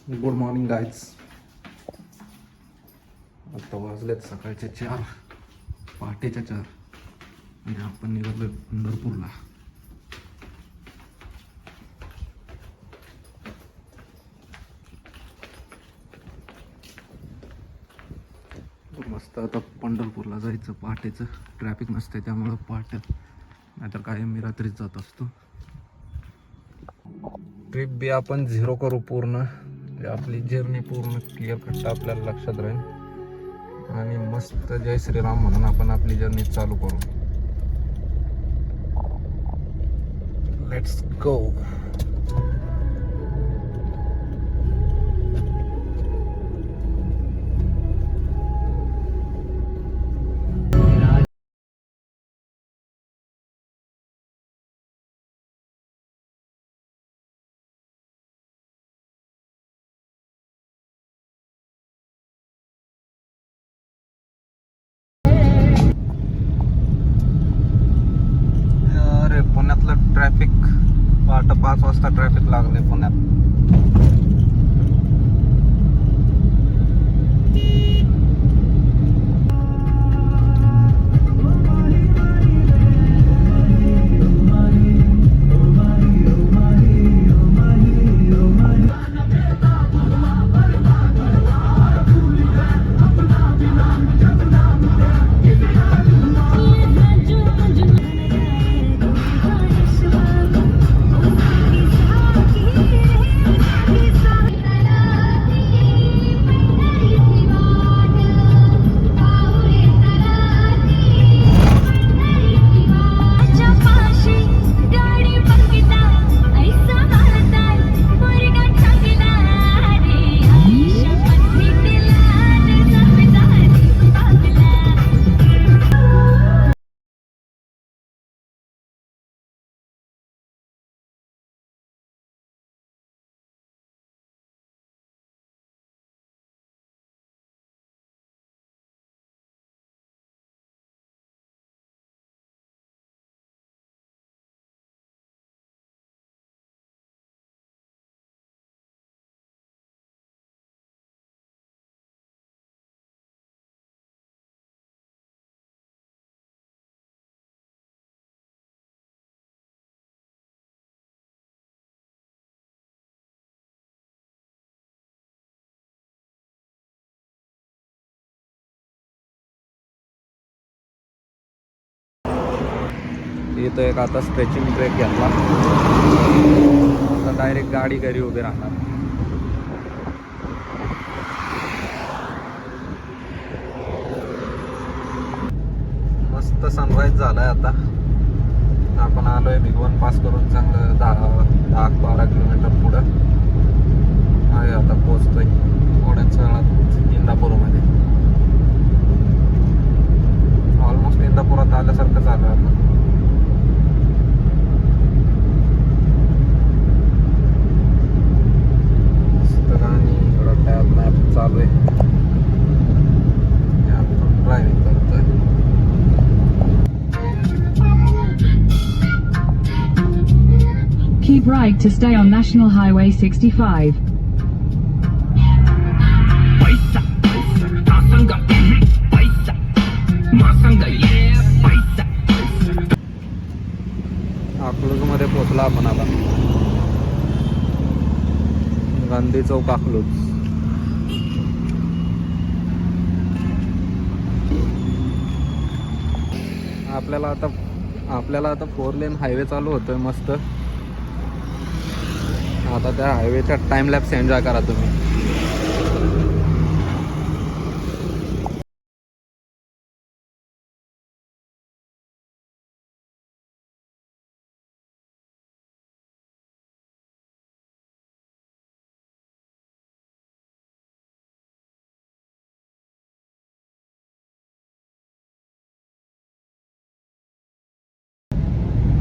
Good morning guys. आता वाजलेत सकाळचे 4, पहाटेच्या 4 आणि आपण निघालोय पंढरपूरला. मस्त आता पंढरपूरला जायचं. पहाटेचं ट्रॅफिक नसते त्यामुळं पहाटे, नाहीतर काय मी रात्रीच जात असतो. ट्रिप बी आपण 0 करू पूर्ण, आपली जर्नी पूर्ण क्लिअर कट आपल्याला लक्षात राहील आणि मस्त जय श्रीराम म्हणून आपण आपली जर्नी चालू करू. Let's go. पुण्यातलं ट्रॅफिक, पहाटे 5 वाजता ट्रॅफिक लागले पुण्यात. इथं एक आता स्ट्रेचिंग ब्रेक घेतला, आता डायरेक्ट गाडी घरी उभी राहणार. मस्त सनराईज झालाय. आता आपण आलोय भिगवण पास करून चांगलं 10-12 किलोमीटर पुढं आहे. आता पोहोचतोय थोड्याच वेळात इंदापूरमध्ये. ऑलमोस्ट इंदापुरात आल्यासारखं झालं आता. मॅप चालू आहे, ड्रायव्हिंग करतोय. Keep right to stay on National Highway 65. अकलूजमध्ये पोहोचला आपण आता. गांधी चौक अकलूज. आपल्याला आता 4 लेन हायवे चालू होतोय मस्त. आता त्या हायवेच्या टाइम लॅप्स एन्जॉय करा तुम्ही.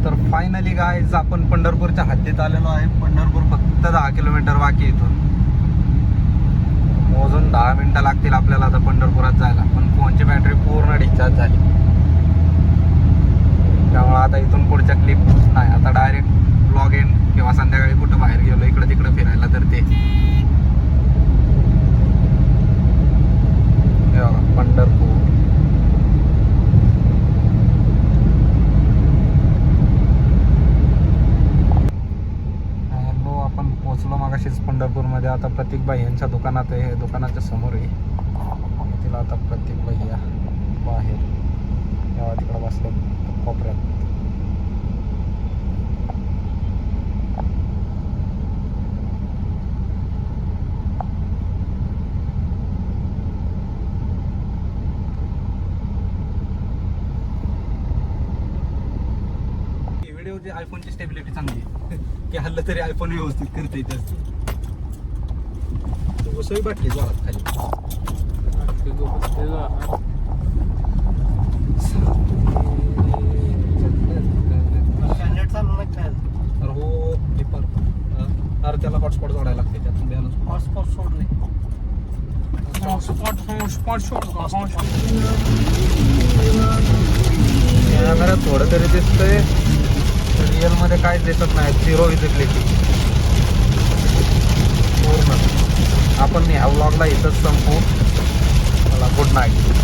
तर फायनली गाईज आपण पंढरपूरच्या हद्दीत आलेलो आहे. पंढरपूर फक्त 10 किलोमीटर बाकी इथून. मोजून 10 मिनिटं लागतील आपल्याला आता पंढरपुरात जायला. पण फोनची बॅटरी पूर्ण डिस्चार्ज झाली, त्यामुळे आता इथून पुढच्या क्लिप नाही. आता डायरेक्ट ब्लॉग एंड किंवा संध्याकाळी कुठं बाहेर गेलो इकडं तिकडं फिरायला तर ते मध्ये आता प्रतीक भाई यांच्या दुकानात आहे, हे दुकानाच्या समोर आहे. तिला आता प्रतीक भैया बाहेर तेव्हा तिकडे बसले कोपऱ्यात. व्हिडिओची आयफोनची स्टेबिलिटी चांगली आहे. की हल्लं तरी आयफोन व्यवस्थित करता येत असते. उसळी बाटली जोरात खाली. तर हो डिपर अरे त्याला हॉटस्पॉट जोडायला लागते, त्यातून बॅलन्स हॉटस्पॉट सोडले. कॅमेरा थोडं तरी दिसतंय, रिअल मध्ये काहीच दिसत नाही. 0 विजिबिलिटी पूर्ण. आपण ह्या व्लॉगला इथंच संपू. चला, गुड नाईट.